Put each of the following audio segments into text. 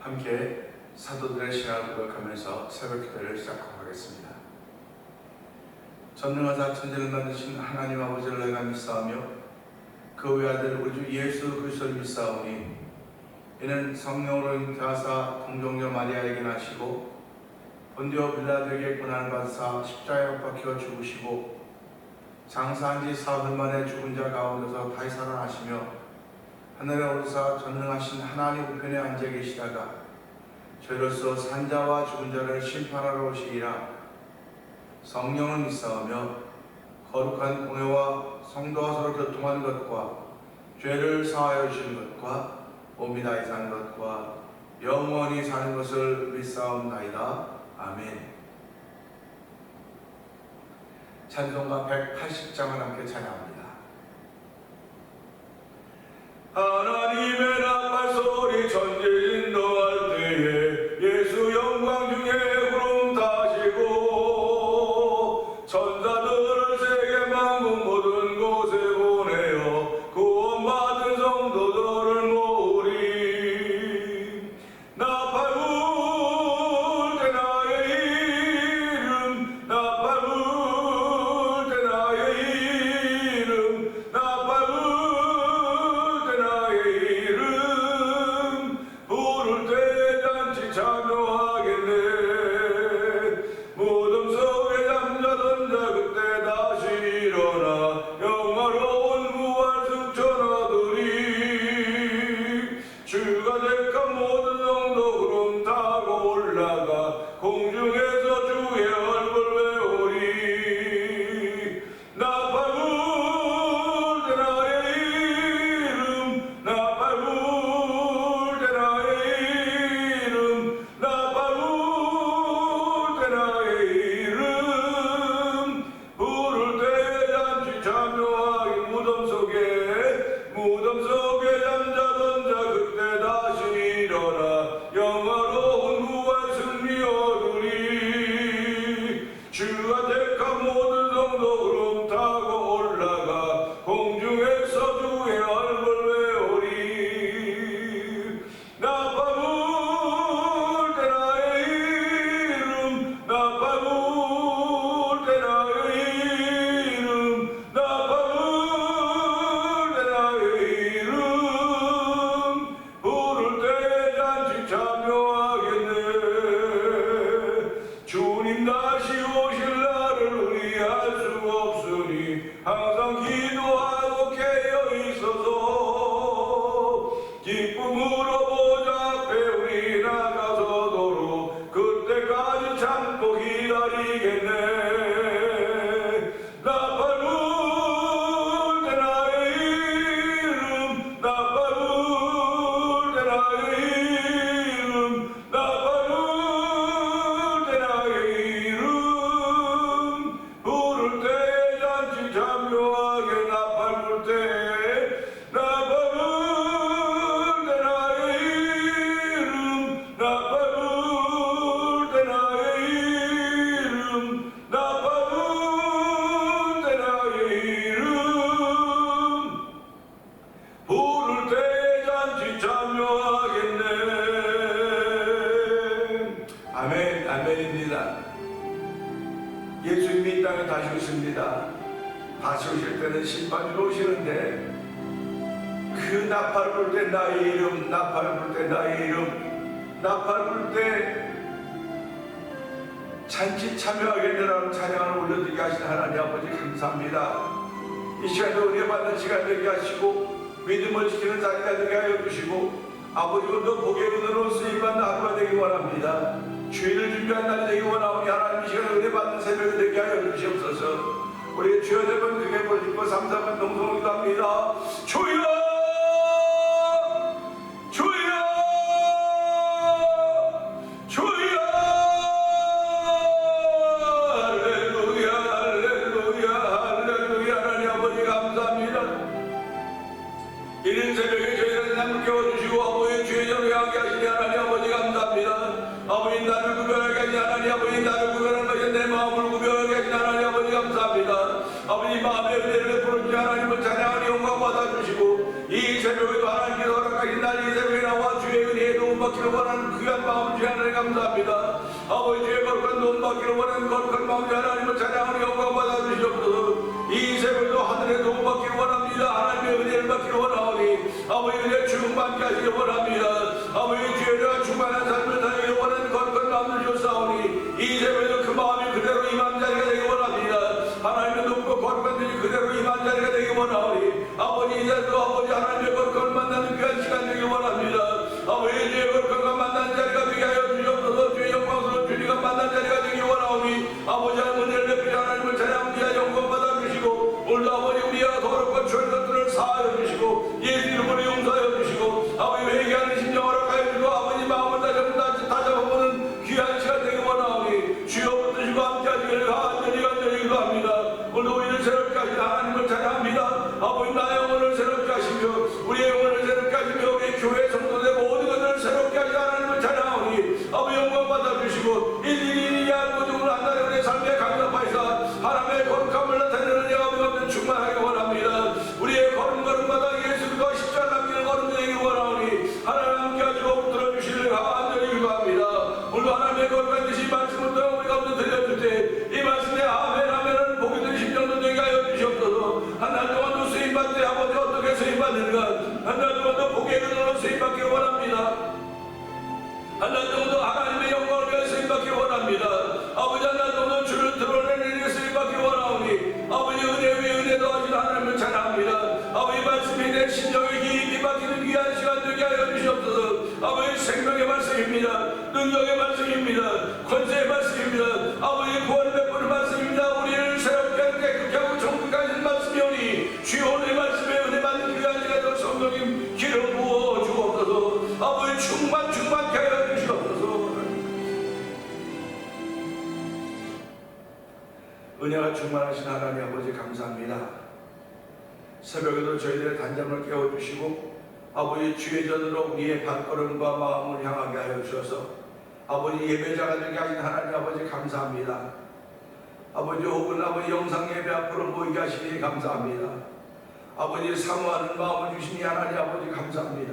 함께 사도들의 신앙을 고백하면서 새벽기도를 시작하겠습니다. 전능하사 천지를 만드신 하나님 아버지를 내가 믿사오며 그 외아들 우리 주 예수 그리스도를 믿사오니 이는 성령으로 잉태하사 동정녀 마리아에게 나시고 본디오 빌라도에게 고난을 받으사 십자가에 못 박혀 죽으시고 장사한 지 사흘 만에 죽은 자 가운데서 다시 살아나시며 하늘에 오르사 전능하신 하나님 우편에 앉아 계시다가 저희로서 산자와 죽은 자를 심판하러 오시리라. 성령을 믿사오며 거룩한 공회와 성도와 서로 교통하는 것과 죄를 사하여 주시는 것과 몸이 다시 사는 것과 영원히 사는 것을 믿사옵나이다. 아멘. 찬송가 180장을 함께 찬양합니다. 하나님의 나팔 소리 천지 인도할 때에 예수 영광 중에 구름 타시고 천사들을 세계 만국 모든 곳에 보내어 구원받은 성도들을 모으리. 나팔 불 때 나의 이름 나팔 불 때 나의 이름 나팔 불 예수님이 이 땅에 다시 오십니다. 다시 오실 때는 심판주로 오시는데 그 나팔 불 때 나의 이름 나팔 불 때 나의 이름 나팔 불 때 잔치 참여하겠느라는 찬양을 올려드리게 하신 하나님 아버지 감사합니다. 이 시간도 은혜 받는 시간 되게 하시고 믿음을 지키는 자리가 되게 하여 주시고 아버지 오늘도 복의 은혜로 쓰임받는 하루가 되기 원합니다. 주일을 준비한 날이 되기 원하오니 하나님 이 시간에 은혜 받는 새벽이 되게 하여 주시옵소서. 우리의 주여 되면 그게 벌짓고 삼삼은 동성기도 합니다. 주여 주여 주여 할렐루야 할렐루야 할렐루야. 하나님 아버지 감사합니다. 이른 새벽에 저희를 남을 깨워주시고 아버지 주의 전을 향하게 하시니 하나님 아버지 감사합니다. 아버지 나를 구별하게 하시니 하나님 아버지 나를 구별하는 것이 내 마음을 구별하게 하시니 하나님 아버지 감사합니다. 아버지 마음의 은혜를 베풀어 주신 하나님을 찬양하니 영광 받아주시고 받기를 원하는 거룩한 마음이 하나님을 찬양하는 영광 받아주시옵소서. 이 새벽도 하늘의 도움 받기를 원합니다. 하나님의 은혜를 받기를 원하오니 아버지 은혜 충만케 하시길 원합니다. 아버지 주여가 충만한 삶을 살기를 원하는 거룩한 마음을 주사오니 이 새벽도 그 마음이 그대로 임한 자리가 되기 원합니다. 하나님의 높고 거룩한 분이 그대로 임한 자리가 되기 원하오니 아버지 이제도 아버지 하나님의 거룩함을 만나는 귀한 시간 되기 원합니다. 아버지 주의 거룩함과 만나는 자리가 되게 하여 주시옵소서. 주의 영광스러운 주님과 만나는 자리가 되기 원하오니 아버지 하나님 은혜를 베푸시 하나님을 찬양합니다. 영광 받아주시고 오늘도 아버지 우리가 더럽고 추한 것들을 사하여 주시고 예수 이름으로 용서하여 주시고 아버지 회개하는 심령 허락하여 주시고 아버지 마음을 다잡아보는 귀한 시간 되기 원하오니 주여 붙드시고 함께 하시기를 간절히 기도합니다. 오늘도 우리를 새롭게 하시는 하나님을 찬양합니다. 아버지 나의 영혼을 새롭게 하시며 우리의 영혼을 새롭게 하시며 우리 교회 성도들 모든 것들을 새롭게 하시는 하나님을 찬양하오니 아버지 영광 받아주시고 일일이 모든 한날의 우리의 삶에 강력하시사 하나님의 거룩함을 나타내는 영함이 없는 충만하게 원합니다. 우리의 걸음걸음마다 예수 그리스도 십자가 남기는 걸음 되기 원하오니 하나님 함께 하시고 붙들어주시기를 간절히 기도합니다. 오늘도 하나님의 거룩한 뜻이 말씀을 통해 우리 가운데 들려줄 때 이 말씀에 아멘 하면은 복이 된 심령도 되게 하여 주시옵소서. 한 달 동안도 수임받을 때 아버지 어떻게 수임받는가 한 달 동안도 복의 은혜로 수임받기를 원합니다. 한 달 정도 하나님의 영광을 위해 수임받기를 원합니다. 아버지 한 달 정도 주를 드러내는 일에 수임받기를 원하오니 아버지 은혜 위에 은혜 더하신 하나님을 찬양합니다. 아버지 말씀이 내 심령에 깊이 박히는 귀한 시간 되게 하여 주시옵소서. 아버지 생명의 말씀입니다. 능력의 말씀입니다. 권세의 말씀입니다. 아버지 구원을 베푸는 말씀입니다. 우리를 새롭게 하고 깨끗게 하고 정직하게 하시는 말씀이오니 주여 오늘의 말씀에 은혜 받는 귀한 시간 더 성령님 기름 부어 주옵소서. 아버지 충만케 하여 주시옵소서. 은혜가 충만하신 하나님 아버지 감사합니다. 새벽에도 저희들의 단잠을 깨워주시고 아버지 주의 전으로 우리의 발걸음과 마음을 향하게 하여 주셔서 아버지 예배자가 되게 하신 하나님 아버지 감사합니다. 아버지 혹은 아버지 영상 예배 앞으로 모이게 하시니 감사합니다. 아버지 사모하는 마음을 주시니 하나님 아버지 감사합니다.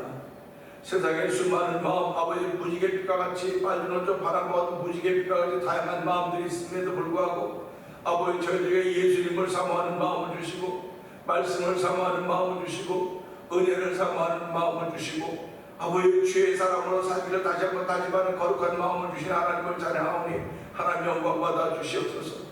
세상에 수많은 마음 아버지 무지갯빛과 같이 빨리 오죠 바람과 같은 무지갯빛과 같이 다양한 마음들이 있음에도 불구하고 아버지 저희들에게 예수님을 사모하는 마음을 주시고 말씀을 사모하는 마음을 주시고 은혜를 사모하는 마음을 주시고 아버지 주의 사람으로 살기를 다시 한번 다짐하는 거룩한 마음을 주신 하나님을 찬양하오니 하나님 영광 받아 주시옵소서.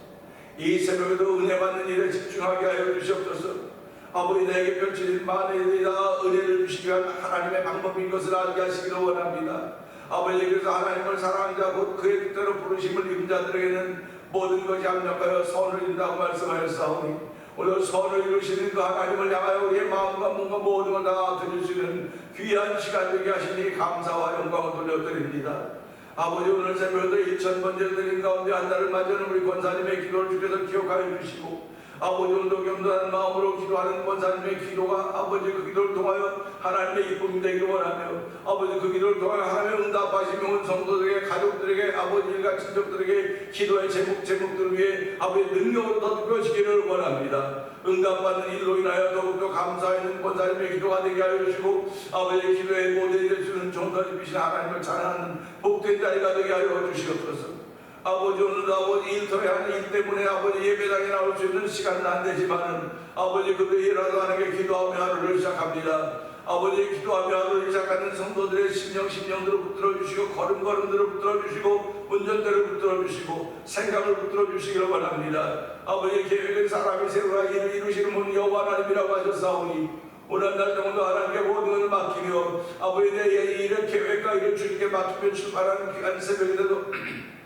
이 새벽에도 은혜 받는 일에 집중하게 하여 주시옵소서. 아버지 내게 펼쳐진 만일이다 은혜를 주시기 위한 하나님의 방법인 것을 알게 하시기를 원합니다. 아버지 그래서 하나님을 사랑하는 자 곧 그의 뜻대로 부르심을 입은 자들에게는 모든 것이 합력하여 선을 이룬다고 말씀하였사오니 오늘 선을 이루시는 그 하나님을 향하여 우리의 마음과 몸과 모든 걸 다 드리시는 귀한 시간 되게 하시니 감사와 영광을 돌려드립니다. 아버지 오늘 새벽에도 1000번째 드린 가운데 한 달을 맞이하는 우리 권사님의 기도를 주께서 기억하여 주시고 아버지 오늘도 겸손한 마음으로 기도하는 권사님의 기도가 아버지 그 기도를 통하여 하나님의 기쁨이 되기를 원하며 아버지 그 기도를 통하여 하나님의 응답하시며 온 성도들에게 가족들에게 아버지 일가 친척들에게 기도의 제목들을 위해 아버지 능력으로 덧입혀지기를 원합니다. 응답받는 일로 인하여 더욱더 감사하는 권사님의 기도가 되게 하여 주시고 아버지 기도의 모델이 될 수 있는 정까지 비신 하나님을 찬양하는 복된 자리가 되게 하여 주시옵소서. 아버지 오늘도 아버지 일터에 하는 일 때문에 아버지 예배당에 나올 수 있는 시간은 안 되지만은 아버지 그때이라도 하나님께 기도하며 하루를 시작합니다. 아버지 기도하며 하루를 시작하는 성도들의 심령들을 붙들어주시고 걸음들을 붙들어주시고 운전대를 붙들어주시고 생각을 붙들어주시기를 원합니다. 아버지 계획은 사람이 세우라 일을 이루시는 분 여호와 하나님이라고 하셨사오니 오늘 날 동안도 하나님께 모든 것을 맡기며 아버지 내 일의 계획과 일을 주님께 맡기며 출발하는 귀한 새벽인데도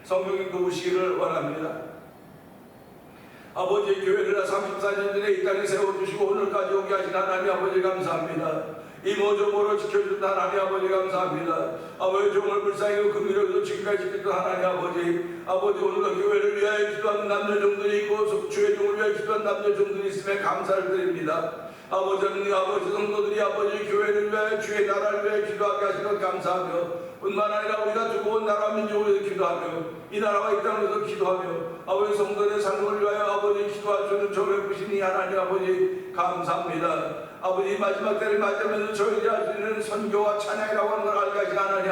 성령님 도우시기를 원합니다. 아버지 교회를 34년 전에 이 땅에 세워주시고 오늘까지 오게 하신 하나님 아버지 감사합니다. 이모저모로 지켜준 하나님 아버지 감사합니다. 아버지 종을 불쌍히고 긍휼하게도 지금까지 지켰던 하나님 아버지 오늘도 교회를 위하여 기도하는 남녀종들이 있고 주의 종을 위하여 기도하는 남녀종들이 있음에 감사를 드립니다. 아버지 성도들이 아버지 교회를 위하여 주의 나라를 위하여 기도하게 하신 것 감사하며 뿐만 아니라 우리가 두고 온 나라 민족을 위해서 기도하며 이 나라와 이 땅을 위해서 기도하며 아버지 성도들의 삶을 위하여 아버지 기도할 수 있는 저를 부시니 하나님 아버지 감사합니다. 아버지 마지막 때를 맞이하면서 저희들이 할 수 있는 선교와 찬양이라고 하는 걸 알게 하신 하나님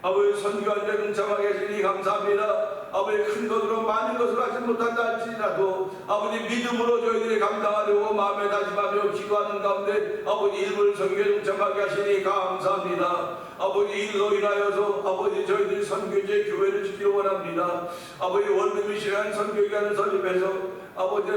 아버지 선교한 데 동참하게 하시니 감사합니다. 아버지 큰 것으로 많은 것을 하지 못한다 할지라도 아버지 믿음으로 저희들이 감당하려고 마음에 다짐하며 기도하는 가운데 아버지 일부를 선교에 동참하게 하시니 감사합니다. 아버지 일로 인하여서 아버지 저희들이 선교제 교회를 지키려 원합니다. 아버지 월드미션한 선교기관을 설립해서 아버지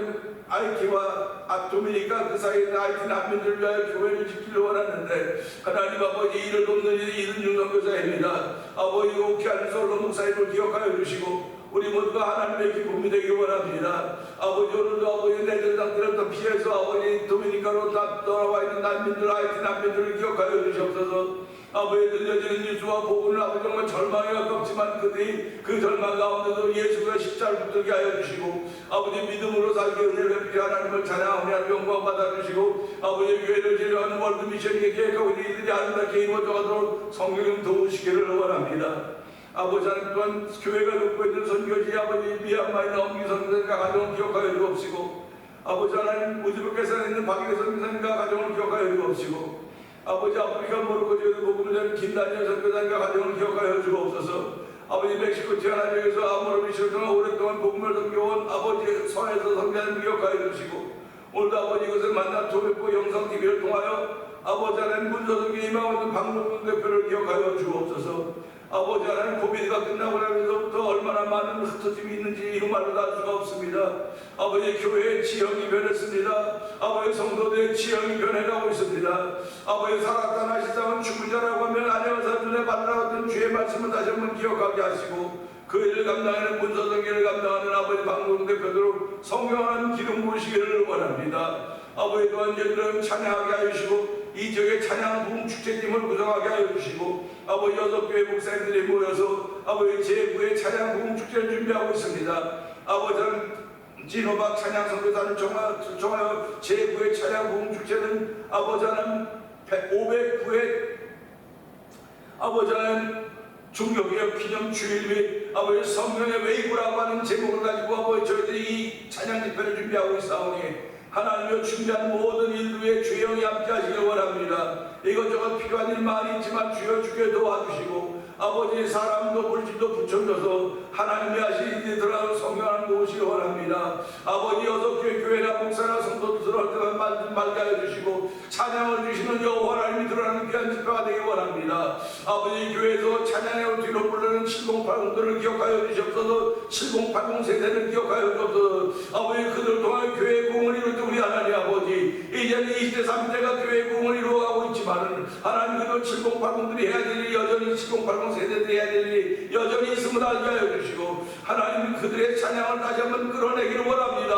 아이티와 도미니카 그 사이에 있는 아이티 난민들을 위하여 교회를 지키려 원하는데 하나님 아버지 이를 돕는 일이 이른중 선교사입니다. 아버지 오케안 솔로 목사님을 기억하여 주시고 우리 모두가 하나님의 기쁨이 되길 원합니다. 아버지 오늘도 아버지 내들 상태를 피해서 아버지 도미니카로 돌아와 있는 난민들 아이티 난민들을 기억하여 주시옵소서. 아버지 들려지는 뉴스와 복음을 아버지 정말 절망에 가깝지만 그들이 그 절망 가운데도 예수가 십자가를 붙들게 하여 주시고 아버지 믿음으로 살기 은혜를 베풀게 하나님을 찬양하며 영광 받아주시고 아버지 교회를 지려하는 월드미션에게 계획하고 있는 이들이 아름답게 이루어져가도록 성령님 도우시기를 원합니다. 아버지 하나님 또한 교회가 돕고 있는 선교지 아버지 미얀마에 있는 엄기 선교사님과 가정을 기억하여 주옵시고 아버지 하나님 우즈베키스탄에 있는 박일혜 선교사님과 가정을 기억하여 주옵시고 아버지 아프리카 모로코 지역의 복음을 전하는 김다니엘 선교사님과 가정을 기억하여 주옵소서. 아버지 멕시코 티아나 지역에서 아모르 미션을 통해 오랫동안 복음을 섬겨온 아버지 선에서 선교사님을 기억하여 주시고 오늘도 아버지 이것을 만나 토백고 영상TV를 통하여 아버지 하나님 문서성에 임하고 있는 박문근 대표를 기억하여 주옵소서. 아버지 하나님 코비드가 끝나고 나면서부터 얼마나 많은 흩어짐이 있는지 이루 말로 알 수가 없습니다. 아버지 교회의 지형이 변했습니다. 아버지 성도들의 지형이 변해가고 있습니다. 아버지 살았다 나시다면 죽은 자라고 하면 안녕하사 눈에 받으라던 주의 말씀을 다시 한번 기억하게 하시고 그 일을 감당하는 문서성계를 감당하는 아버지 박문근 대표도록 성령하는 기름 부으시기를 원합니다. 아버지 또한 저들은 찬양하게 하시고 이 지역의 찬양 부흥 축제팀을 구성하게 하여 주시고 아버지 6교회 목사님들이 모여서 아버지 제9회 찬양 부흥 축제를 준비하고 있습니다. 아버지는 진호박 찬양 선교사를 정하여 제9회 찬양 부흥 축제는 아버지는 509회 아버지는 종교개혁 기념 주일 및 아버지 성령의 웨이브라고 하는 제목을 가지고 아버지 저희들이 이 찬양 집회를 준비하고 있사오니 하나님의 준비한 모든 일들의 주영이 함께 하시길 원합니다. 이것저것 필요한 일 많이 있지만 주여 주께 도와주시고 아버지 사람도 물질도 붙여줘서 하나님이 하신 일이 들어가서 성령하는 곳이 원합니다. 아버지 6교회 교회나 목사나 성도들 들어갈 때만 말게 하여 주시고 찬양을 주시는 여호와 하나님이 들어가는 귀한 집회가 되길 원합니다. 아버지 교회에서 찬양으로 뒤로 부르는 7080들을 기억하여 주시옵소서. 7080 세대를 기억하여 주옵소서. 아버지 그들 통한 교회의 공을 이룰 때 우리 하나님 아버지 이제는 20대 30대가 교회의 공을 이루어가고 있지만 하나님 그들 7080들이 해야 될 일이 여전히 7080 세대들이 해야 될 일이 여전히 있음을 알게 하여 주시고 하나님 그들의 찬양을 다시 한번 끌어내기를 원합니다.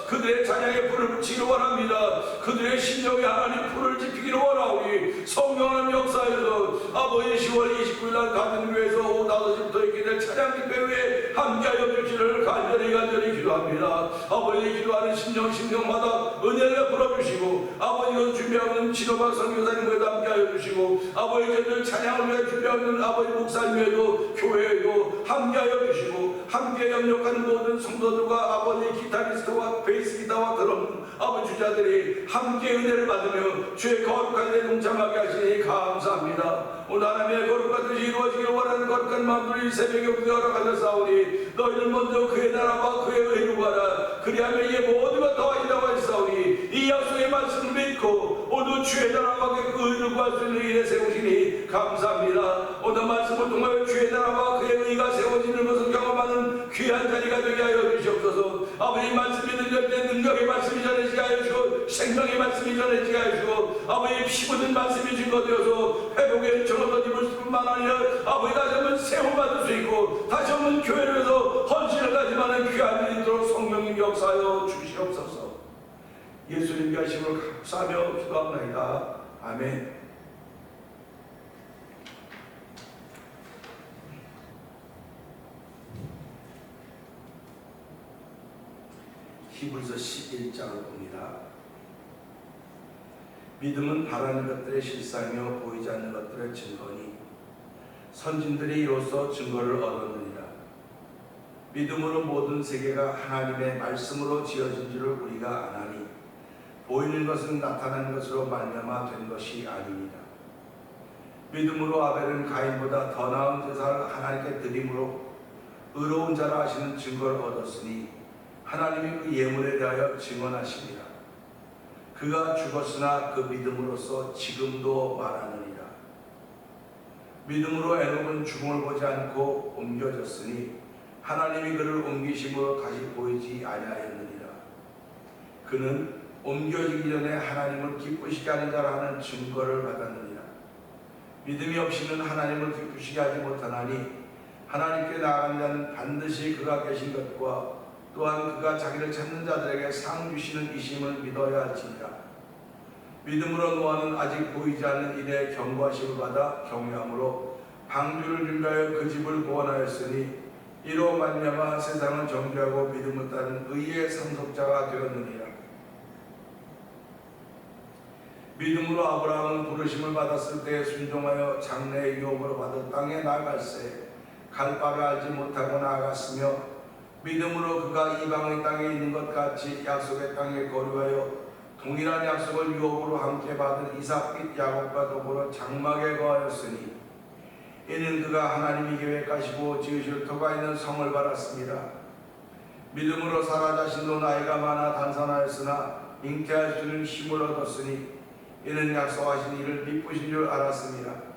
그들의 찬양에 불을 붙이기를 원합니다. 그들의 심령에 하나님 불을 지피기를 원하오니 성령하는 역사에서 아버지 10월 29일 날 가든교회에서 오후 5시부터 있게 될 찬양 집회에 함께하여 주시를 간절히 기도합니다. 아버지 기도하는 심령마다 은혜를 풀어주시고 아버지가 준비하고 있는 진호박 선교사님과도 함께하여 주시고 아버지 저들 찬양을 위해 준비하고 있는 아버지 목사님에도 교회에도 함께하여 주시고 함께 협력하는 모든 성도들과 아버지 기타리스트와 베이스 기타와 드럼 아버지 주자들이 함께 은혜를 받으며 주의 거룩한 데 동참하게 하시니 감사합니다. 오늘 하나님의 거룩한 뜻이 이루어지기를 원하는 거룩한 마음들이 새벽에 우리가 허락하셨사오니 너희는 먼저 그의 나라와 그의 의를 구하라. 그리하면 이에 모두가 더하리라고 하셨사오니 이 약속의 말씀을 믿고 오늘 주의 나라와 그 의를 구할 수 있는 일에 세우시니 감사합니다. 오늘 말씀을 통하여 주의 나라와 그의 의가 세워지는 것을 경험하는 귀한 자리가 되게 하여 주시옵소서. 아버지 말씀이 들릴 때 능력의 말씀이 전해지게 하여 주시고 생명의 말씀이 전해지게 하여 주시고 아버지 피 묻은 말씀이 증거되어서 회복의 정어도 입을 뿐만 아니라 아버지 다시 한번 세움받을 수 있고 다시 한번 교회를 위해서 헌신을 가지만은 귀한 일이 있도록 성령님 역사하여 주시옵소서. 예수님께 하심을 감사하며 기도합니다. 아멘. 히브리서 11장을 봅니다. 믿음은 바라는 것들의 실상이요 보이지 않는 것들의 증거니 선진들이 이로써 증거를 얻었느니라. 믿음으로 모든 세계가 하나님의 말씀으로 지어진 줄을 우리가 아나니 보이는 것은 나타난 것으로 말미암아 된 것이 아닙니다. 믿음으로 아벨은 가인보다 더 나은 제사를 하나님께 드림으로 의로운 자라 하시는 증거를 얻었으니 하나님이 그 예물에 대하여 증언하시니라. 그가 죽었으나 그 믿음으로써 지금도 말하느니라. 믿음으로 에녹은 죽음을 보지 않고 옮겨졌으니 하나님이 그를 옮기심으로 다시 보이지 아니하였느니라. 그는 옮겨지기 전에 하나님을 기쁘시게 하는 자라는 증거를 받았느니라. 믿음이 없이는 하나님을 기쁘시게 하지 못하나니 하나님께 나아가는 자는 반드시 그가 계신 것과 또한 그가 자기를 찾는 자들에게 상 주시는 이심을 믿어야 할지니라. 믿음으로 노아는 아직 보이지 않는 일에 경고하심을 받아 경외함으로 방주를 준비하여 그 집을 구원하였으니 이로 말미암아 세상을 정죄하고 믿음을 따른 의의 상속자가 되었느니라. 믿음으로 아브라함은 부르심을 받았을 때 순종하여 장래의 유업으로 받은 땅에 나아갈새 갈 바를 알지 못하고 나아갔으며 믿음으로 그가 이방의 땅에 있는 것 같이 약속의 땅에 거류하여 동일한 약속을 유업으로 함께 받은 이삭 및 야곱과 더불어 장막에 거하였으니 이는 그가 하나님이 계획하시고 지으실 터가 있는 성을 받았습니다. 믿음으로 사라 자신도 나이가 많아 단산하였으나 잉태할 수 있는 힘을 얻었으니 이는 약속하신 이를 미쁘신 줄 알았습니다.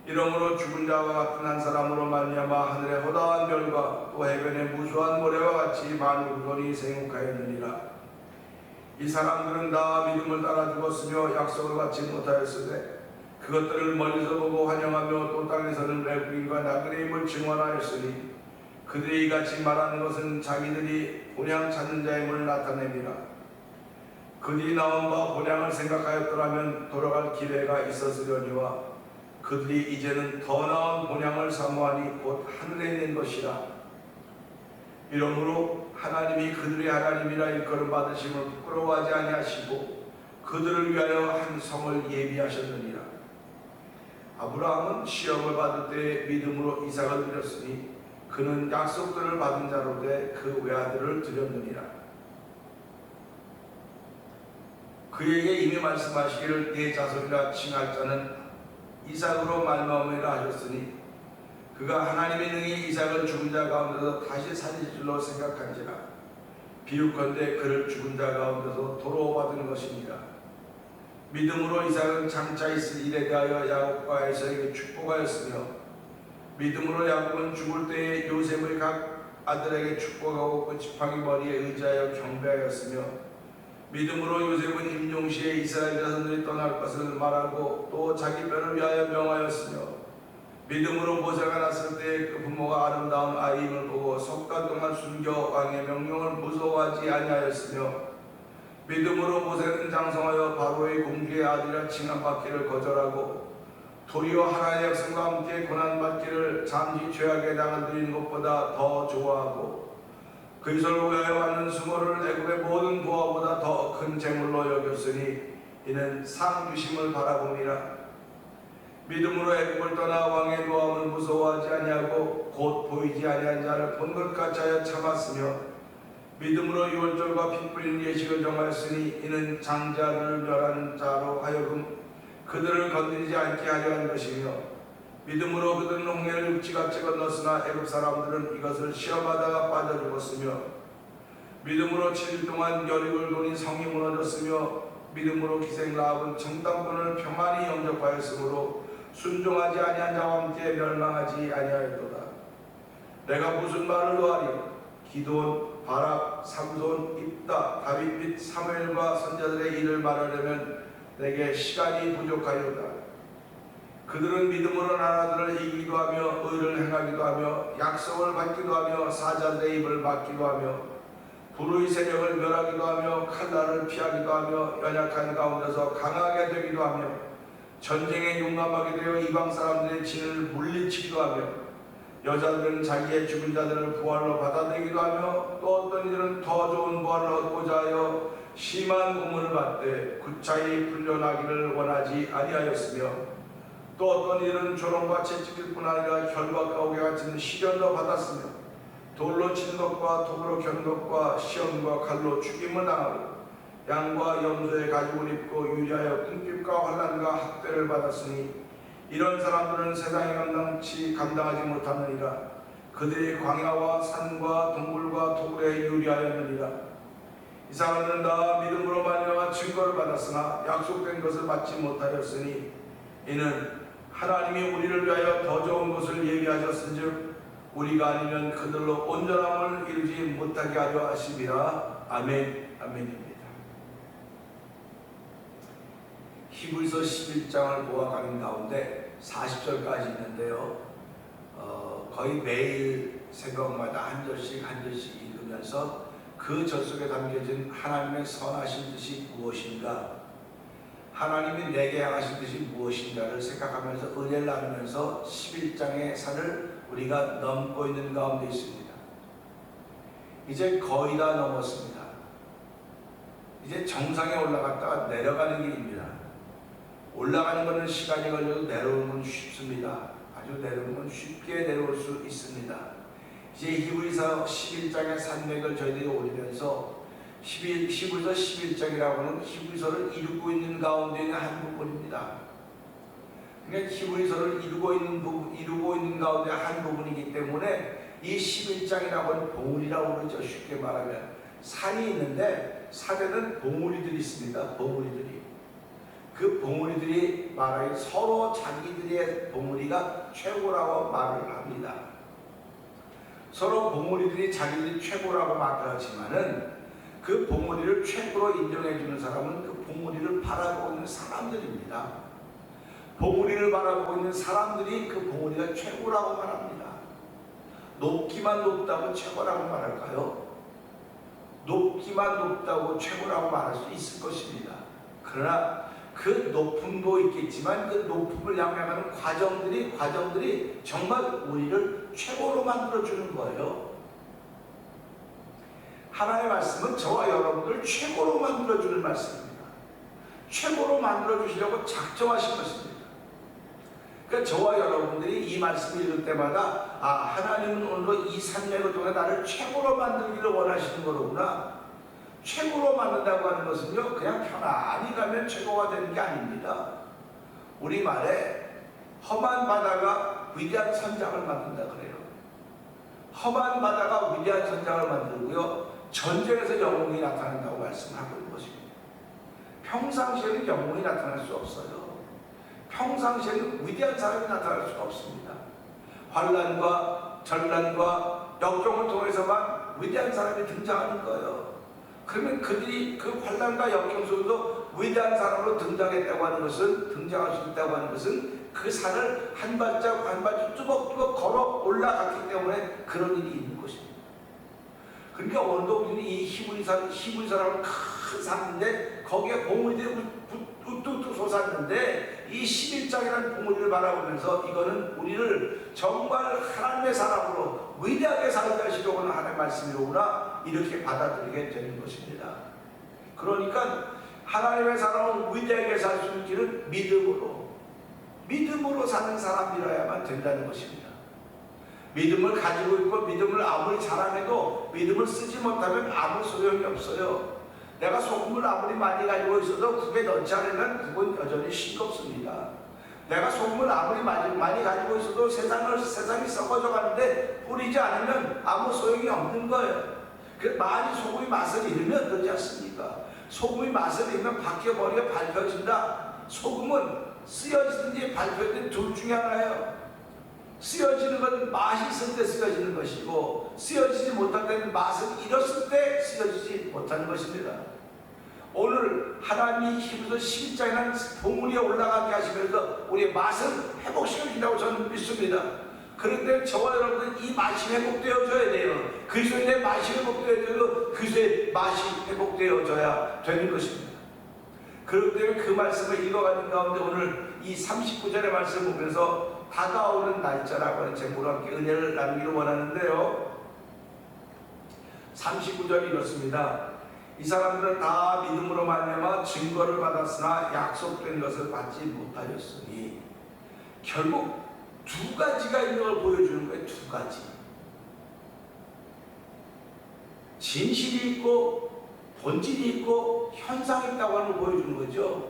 이러므로 죽은 자와 같은 한 사람으로 말미암아 하늘의 허다한 별과 또 해변의 무수한 모래와 같이 많은 후손이 생육하였느니라. 이 사람들은 다 믿음을 따라 죽었으며 약속을 받지 못하였으되 그것들을 멀리서 보고 환영하며 또 땅에서는 외국인과 나그네임을 증언하였으니 그들이 이같이 말하는 것은 자기들이 본향 찾는 자의 문을 나타냅니다. 그들이 나온 바 본향을 생각하였더라면 돌아갈 기회가 있었으려니와 그들이 이제는 더 나은 본향을 사모하니 곧 하늘에 있는 것이라. 이러므로 하나님이 그들의 하나님이라 일컬음 받으심을 부끄러워하지 아니하시고 그들을 위하여 한 성을 예비하셨느니라. 아브라함은 시험을 받을 때 믿음으로 이삭을 드렸으니 그는 약속들을 받은 자로되 그 외아들을 드렸느니라. 그에게 이미 말씀하시기를 내 자손이라 칭할 자는 이삭으로 말미암으리라 하셨으니 그가 하나님의 능히 이삭을 죽은 자 가운데서 다시 살릴 줄로 생각한지라. 비유컨대 그를 죽은 자 가운데서 도로 받은 것이니라. 믿음으로 이삭은 장차 있을 일에 대하여 야곱과 에서에게 축복하였으며 믿음으로 야곱은 죽을 때에 요셉의 각 아들에게 축복하고 그 지팡이 머리에 의지하여 경배하였으며 믿음으로 요셉은 임종시에 이스라엘 자손들이 떠날 것을 말하고 또 자기 뼈를 위하여 명하였으며 믿음으로 모세가 났을 때 그 부모가 아름다운 아이임을 보고 석달 동안 숨겨 왕의 명령을 무서워하지 아니하였으며 믿음으로 모세는 장성하여 바로의 공주의 아들이라 칭함받기를 거절하고 도리어 하나님의 백성과 함께 고난받기를 잠시 죄악의 당을 드리는 것보다 더 좋아하고 그 이설로 위하여 받는 수모를 애굽의 모든 보화보다 더 큰 재물로 여겼으니 이는 상 주심을 바라봅니다. 믿음으로 애굽을 떠나 왕의 노함을 무서워하지 아니하고 곧 보이지 아니한 자를 본 것 같이 하여 참았으며 믿음으로 유월절과 피 뿌리는 예식을 정하였으니 이는 장자를 멸하는 자로 하여금 그들을 건드리지 않게 하려 한 것이며 믿음으로 그들은 홍해를 육지같이 건넜으나 애굽 사람들은 이것을 시험하다가 빠져 죽었으며 믿음으로 7일 동안 여리고를 도니 성이 무너졌으며 믿음으로 기생 라합은 정탐꾼을 평안히 영접하였으므로 순종하지 아니한 자와 함께 멸망하지 아니하였도다. 내가 무슨 말을 노하리? 기드온, 바락, 삼손, 입다, 다윗 및 사무엘과 선자들의 일을 말하려면 내게 시간이 부족하였다. 그들은 믿음으로 나라들을 이기기도 하며 의를 행하기도 하며 약속을 받기도 하며 사자들의 입을 막기도 하며 불의 세력을 멸하기도 하며 칼날을 피하기도 하며 연약한 가운데서 강하게 되기도 하며 전쟁에 용감하게 되어 이방 사람들의 진을 물리치기도 하며 여자들은 자기의 죽은 자들을 부활로 받아들이기도 하며 또 어떤 이들은 더 좋은 부활을 얻고자 하여 심한 고문을 받되 구차히 풀려나기를 원하지 아니하였으며 또 어떤 이들은 조롱과 채찍일 뿐 아니라 혈과 가옥에 갇힌 시련도 받았으며 돌로 치는 것과 톱으로 겨는 것과 시험과 칼로 죽임을 당하고 양과 염소의 가죽을 입고 유리하여 궁핍과 환난과 학대를 받았으니 이런 사람들은 세상에 감당하지 못하느니라. 그들의 광야와 산과 동굴과 돌에 유리하였느니라. 이 사람들은 다 믿음으로 말미암아 증거를 받았으나 약속된 것을 받지 못하였으니 이는 하나님이 우리를 위하여 더 좋은 것을 예비하셨은즉 우리가 아니면 그들로 온전함을 이루지 못하게 하려 하심이라. 아멘. 아멘입니다. 히브리서 11장을 보아가는 가운데 40절까지 있는데요. 거의 매일 새벽마다 한 절씩 읽으면서 그 절 속에 담겨진 하나님의 선하신 뜻이 무엇인가, 하나님이 내게 향하신 뜻이 무엇인가를 생각하면서 은혜를 나누면서 11장의 산을 우리가 넘고 있는 가운데 있습니다. 이제 거의 다 넘었습니다. 이제 정상에 올라갔다가 내려가는 길입니다. 올라가는 것은 시간이 걸려도 내려오는 건 쉽습니다. 아주 내려오는 건 쉽게 내려올 수 있습니다. 이제 히브리서 11장의 산맥을 저희들이 오르면서 히브리서 11장이라고 하는 히브리서를 이루고 있는 가운데 있는 한 부분입니다. 그러니까 히브리서를 이루고 있는 가운데 한 부분이기 때문에 이 11장이라고 하는 봉우리라고 그러죠. 쉽게 말하면 산이 있는데 산에는 봉우리들이 있습니다. 봉우리들이. 그 봉우리들이 말하기 서로 자기들의 봉우리가 최고라고 말을 합니다. 서로 봉우리들이 자기들이 최고라고 말을 하지만은 그 봉우리를 최고로 인정해 주는 사람은 그 봉우리를 바라보고 있는 사람들입니다. 봉우리를 바라보고 있는 사람들이 그 봉우리가 최고라고 말합니다. 높기만 높다고 최고라고 말할까요? 높기만 높다고 최고라고 말할 수 있을 것입니다. 그러나 그 높음도 있겠지만 그 높음을 향하는 과정들이 정말 우리를 최고로 만들어주는 거예요. 하나님의 말씀은 저와 여러분들 최고로 만들어주는 말씀입니다. 최고로 만들어주시려고 작정하신 것입니다. 그러니까 저와 여러분들이 이 말씀을 읽을 때마다 하나님은 오늘도 이 산맥을 통해 나를 최고로 만들기를 원하시는 거로구나. 최고로 만든다고 하는 것은요, 그냥 편안히 가면 최고가 되는 게 아닙니다. 우리말에 험한 바다가 위대한 선장을 만든다 그래요. 험한 바다가 위대한 선장을 만들고요, 전쟁에서 영웅이 나타난다고 말씀하고 있는 것입니다. 평상시에는 영웅이 나타날 수 없어요. 평상시에는 위대한 사람이 나타날 수가 없습니다. 환난과 전난과 역경을 통해서만 위대한 사람이 등장하는 거예요. 그러면 그들이 그 환난과 역경 속에서 위대한 사람으로 등장할 수 있다고 하는 것은 그 산을 한 발짝 한 발짝 뚜벅뚜벅 걸어 올라갔기 때문에 그런 일이 있는 것입니다. 그러니까 오늘도 우리는 이 히브리서라는 큰 산인데 거기에 봉우리들이 우뚝뚝 솟았는데 이 11장이라는 봉우리를 바라보면서 이거는 우리를 정말 하나님의 사람으로 위대하게 살게 하시려고 하는 하나님의 말씀이로구나, 이렇게 받아들이게 되는 것입니다. 그러니까 하나님의 사람은 위대하게 살 수 있는 길은 믿음으로 사는 사람이라야만 된다는 것입니다. 믿음을 가지고 있고 믿음을 아무리 자랑해도 믿음을 쓰지 못하면 아무 소용이 없어요. 내가 소금을 아무리 많이 가지고 있어도 그게 넣지 않으면 그건 여전히 싱겁습니다. 내가 소금을 아무리 많이 가지고 있어도 세상이 썩어져 가는데 뿌리지 않으면 아무 소용이 없는 거예요. 많이 소금이 맛을 잃으면 그러지 않습니까? 소금이 맛을 잃으면 바뀌어버리고 밟혀진다. 소금은 쓰여지든지 밟혀지든 둘 중에 하나예요. 쓰여지는 것은 맛이 있을 때 쓰여지는 것이고, 쓰여지지 못할 때는 맛을 잃었을 때 쓰여지지 못하는 것입니다. 오늘 하나님이 히브리서 11장이라는 봉우리에 올라가게 하시면서 우리의 맛을 회복시켜준다고 저는 믿습니다. 그런데 저와 여러분은 이 맛이 회복되어져야 돼요. 그리스도의 맛이 회복되어져도 그리스도의 맛이 회복되어져야 되는 것입니다. 그렇기 때문에 그 말씀을 읽어가는 가운데 오늘 이 39절의 말씀을 보면서 다가오는 날짜라고 하는 제목으로 함께 은혜를 나누기를 원하는데요. 39절이 이렇습니다. 이 사람들은 다 믿음으로 말미암아 증거를 받았으나 약속된 것을 받지 못하였으니, 결국 두 가지가 있는 걸 보여주는 거예요. 두 가지. 진실이 있고 본질이 있고 현상이 있다고 하는 걸 보여주는 거죠.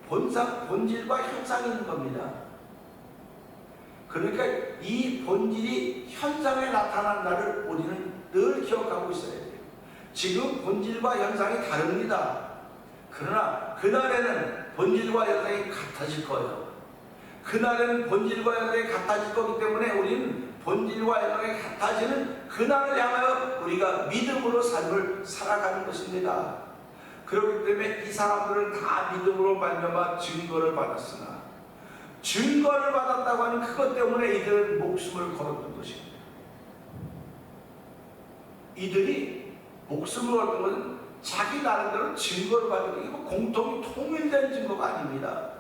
본질과 현상이 있는 겁니다. 그러니까 이 본질이 현상에 나타난다를 우리는 늘 기억하고 있어야 돼요. 지금 본질과 현상이 다릅니다. 그러나 그날에는 본질과 현상이 같아질 거예요. 그날에는 본질과 현상이 같아질 거기 때문에 우리는 본질과 현상이 같아지는 그날을 향하여 우리가 믿음으로 삶을 살아가는 것입니다. 그렇기 때문에 이 사람들은 다 믿음으로 말미암아 증거를 받았으나, 증거를 받았다고 하는 그것 때문에 이들은 목숨을 걸었던 것입니다. 이들이 목숨을 걸었던 것은 자기 나름대로 증거를 받은 게 공통이 통일된 증거가 아닙니다.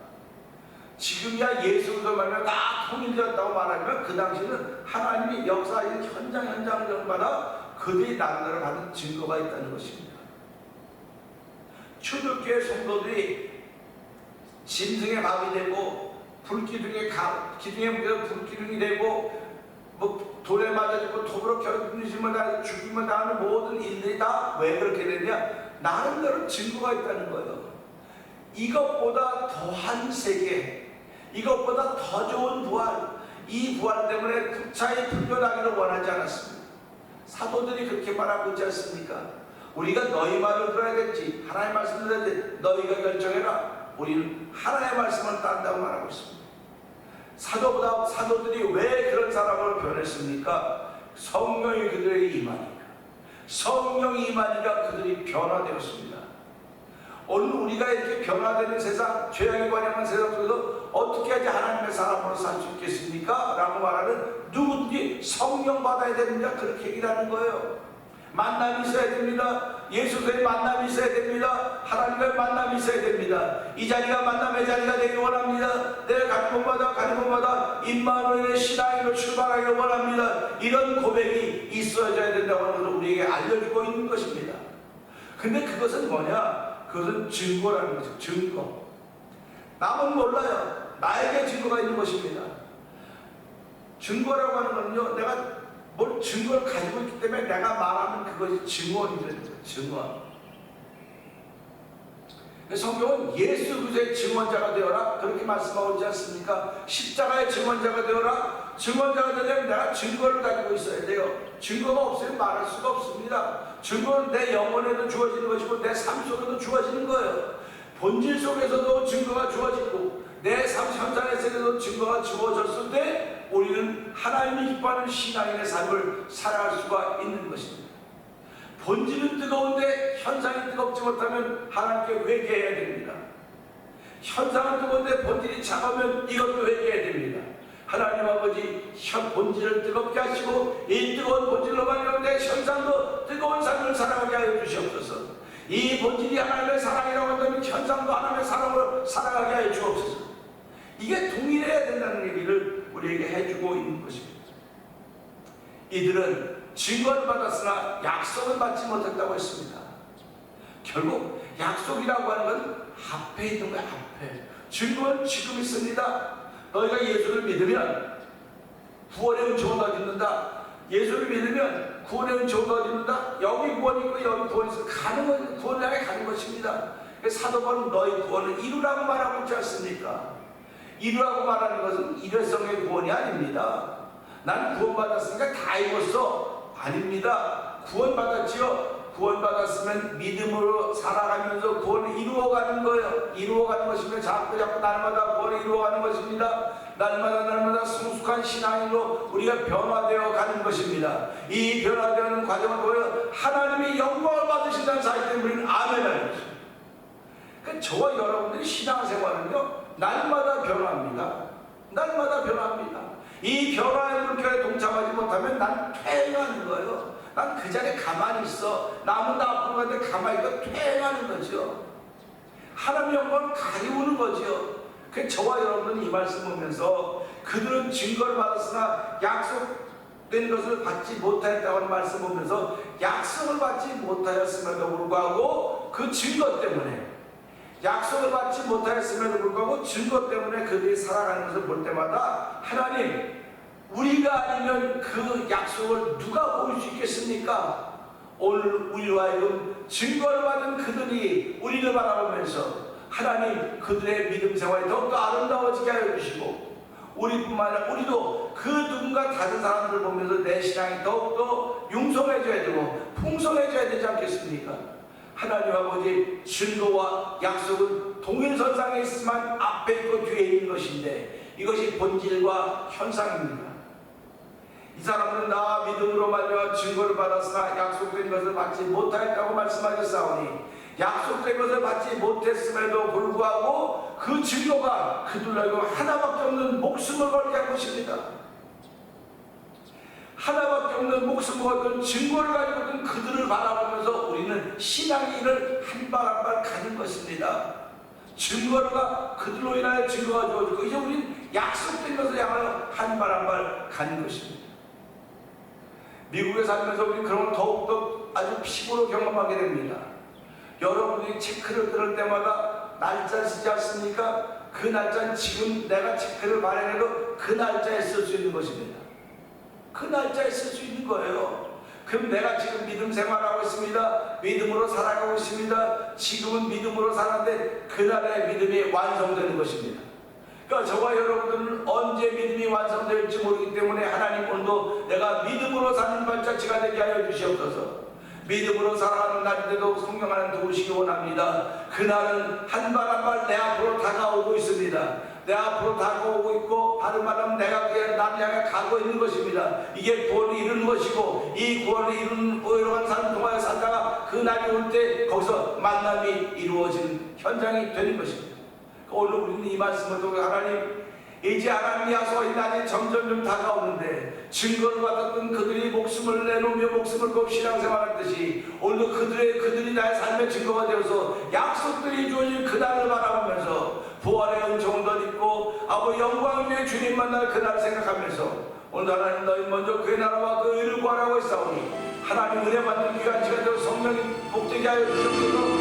지금이야 예수 그리스도 말미암아 다 통일되었다고 말하면 그 당시에는 하나님이 역사의 현장마다 그들이 나름대로 받은 증거가 있다는 것입니다. 초대교회 성도들이 짐승의 밥이 되고 기둥에 불기둥이 되고 돌에 맞아 죽고 톱으로 겨누심을 당해서 죽임을 당하는 모든 일들이 다 왜 그렇게 되냐? 나름대로 증거가 있다는 거예요. 이것보다 더한 세계, 이것보다 더 좋은 부활, 이 부활 때문에 부차에 풀려나기를 원하지 않았습니다. 사도들이 그렇게 말하고 있지 않습니까? 우리가 너희 말을 들어야겠지, 하나님의 말씀을 들어야 돼, 너희가 결정해라. 우리는 하나님의 말씀을 따른다고 말하고 있습니다. 사도들이 왜 그런 사람을 변했습니까? 성령이 그들에게 임하니까, 성령이 임하니까 그들이 변화되었습니다. 오늘 우리가 이렇게 변화되는 세상, 죄악에 관여하는 세상 속에서 어떻게 하지 하나님의 사람으로 살 수 있겠습니까? 라고 말하는 누구든지 성령 받아야 됩니다. 그렇게 얘기를 하는 거예요. 만남이 있어야 됩니다. 예수의 만남이 있어야 됩니다. 하나님과의 만남이 있어야 됩니다. 이 자리가 만남의 자리가 되길 원합니다. 내가 가는 곳마다 임마누엘의 신앙으로 출발하기를 원합니다. 이런 고백이 있어야 된다고 하는 것을 우리에게 알려주고 있는 것입니다. 근데 그것은 뭐냐? 그것은 증거라는 거죠. 증거. 남은 몰라요. 나에게 증거가 있는 것입니다. 증거라고 하는 거는요, 내가 뭘 증거를 가지고 있기 때문에 내가 말하는 그것이 증언이 되는 거예요. 증언. 성경은 예수 그리스도의 증언자가 되어라 그렇게 말씀하고 있지 않습니까? 십자가의 증언자가 되어라. 증언자가 되려면 내가 증거를 가지고 있어야 돼요. 증거가 없으면 말할 수가 없습니다. 증거는 내 영혼에도 주어지는 것이고 내 삶 속에도 주어지는 거예요. 본질 속에서도 증거가 주어지고 내 삶 현장에서도 증거가 주어졌을 때 우리는 하나님이 기뻐하는 신앙인의 삶을 살아갈 수가 있는 것입니다. 본질은 뜨거운데 현상이 뜨겁지 못하면 하나님께 회개해야 됩니다. 현상은 뜨거운데 본질이 차가우면 이것도 회개해야 됩니다. 하나님 아버지 본질을 뜨겁게 하시고 이 뜨거운 본질로 말미암아 현상도 뜨거운 삶을 살아가게 하여 주시옵소서. 이 본질이 하나님의 사랑이라고 한다면 현상도 하나님의 사랑으로 살아가게 하여 주옵소서. 이게 동일해야 된다는 얘기를 우리에게 해주고 있는 것입니다. 이들은 증거를 받았으나 약속을 받지 못했다고 했습니다. 결국 약속이라고 하는 건 앞에 있는 거야. 앞에. 증거는 지금 있습니다. 너희가 예수를 믿으면 구원의 은총을 얻는다. 예수를 믿으면 구원의 은총을 얻는다. 여기 구원이 있고 여기 구원이 있어. 구원을 향해 가는 것입니다. 사도 바울은 너희 구원을 이루라고 말하고 있지 않습니까? 이루라고 말하는 것은 일회성의 구원이 아닙니다. 난 구원받았으니까 다 이뤘어. 아닙니다. 구원받았지요. 구원받았으면 믿음으로 살아가면서 구원을 이루어가는 거예요. 이루어가는 것이면 자꾸 날마다 구원을 이루어가는 것입니다. 날마다 성숙한 신앙으로 우리가 변화되어 가는 것입니다. 이 변화되는 과정을 보여 하나님이 영광을 받으신다는 사실 때문에 우리는 아멘하는 것입니다. 그러니까 저와 여러분들이 신앙생활은요 날마다 변화합니다. 날마다 변화합니다. 이 변화의 물결에 동참하지 못하면 난 퇴행하는 거예요. 난 그 자리에 가만히 있어. 남은 다 앞으로 가는데 가만히 있고 퇴행하는 거죠. 하나님의 영광을 가리우는 거죠. 그 저와 여러분은 이 말씀 보면서 그들은 증거를 받았으나 약속된 것을 받지 못하였다고 하는 말씀 보면서 약속을 받지 못하였음에도 불구하고 그 증거 때문에 약속을 받지 못하였음에도 불구하고 증거 때문에 그들이 살아가는 것을 볼 때마다 하나님 우리가 아니면 그 약속을 누가 보일 수 있겠습니까? 오늘 우리로 하여금 증거를 받은 그들이 우리를 바라보면서 하나님 그들의 믿음 생활이 더욱더 아름다워지게 하여 주시고 우리뿐만 아니라 우리도 그 누군가 다른 사람들을 보면서 내 신앙이 더욱더 융성해져야 되고 풍성해져야 되지 않겠습니까? 하나님 아버지 증거와 약속은 동일선상에 있지만 앞에 있고 뒤에 있는 것인데 이것이 본질과 현상입니다. 이 사람은 나 믿음으로 말미암아 증거를 받았으나 약속된 것을 받지 못하였다고 말씀하셨사오니 약속된 것을 받지 못했음에도 불구하고 그 증거가 그들에게 하나밖에 없는 목숨을 걸게 한 것입니다. 하나밖에 없는 목숨과 어떤 증거를 가지고 있던 그들을 바라보면서 우리는 신앙의 일을 한 발 한 발 가는 것입니다. 증거가 그들로 인하여 증거가 주어지고 이제 우리는 약속된 것을 향하여 한 발 한 발 가는 것입니다. 미국에 살면서 우리 그런 걸 더욱더 아주 피부로 경험하게 됩니다. 여러분이 체크를 끊을 때마다 날짜 쓰지 않습니까? 그 날짜는 지금 내가 체크를 발행해도 그 날짜에 쓸 수 있는 것입니다. 그 날짜에 쓸 수 있는 거예요. 그럼 내가 지금 믿음 생활하고 있습니다. 믿음으로 살아가고 있습니다. 지금은 믿음으로 살았는데 그날의 믿음이 완성되는 것입니다. 그러니까 저와 여러분들은 언제 믿음이 완성될지 모르기 때문에 하나님 오늘도 내가 믿음으로 사는 발자취가 되게 하여 주시옵소서. 믿음으로 살아가는 날인데도 성령 하나님 도우시기 원합니다. 그날은 한 발 한 발 내 앞으로 다가오고 있습니다. 내 앞으로 다가오고 있고 다른 말하면 내가 그냥 남 향해 가고 있는 것입니다. 이게 구원을 이루는 것이고 이 구원을 이루는 의로운 삶 동안에 살다가 그 날이 올 때 거기서 만남이 이루어지는 현장이 되는 것입니다. 오늘 우리는 이 말씀을 통해 하나님 이제 하나님이 하소 이 날이 점점 다가오는데 증거를 받았던 그들이 목숨을 내놓으며 목숨을 걸고 신앙생활했듯이 오늘도 그들이 나의 삶의 증거가 되어서 약속들이 주어진 그날을 바라보면서 부활의 은총을 덧입고 아버지 영광 위에 주님 만날 그날을 생각하면서 오늘 하나님 너희 먼저 그의 나라와 그 의를 구하라고 했사오니 하나님 은혜 받는 귀한 시간 되어 성령이 복되게 하여 주옵소서.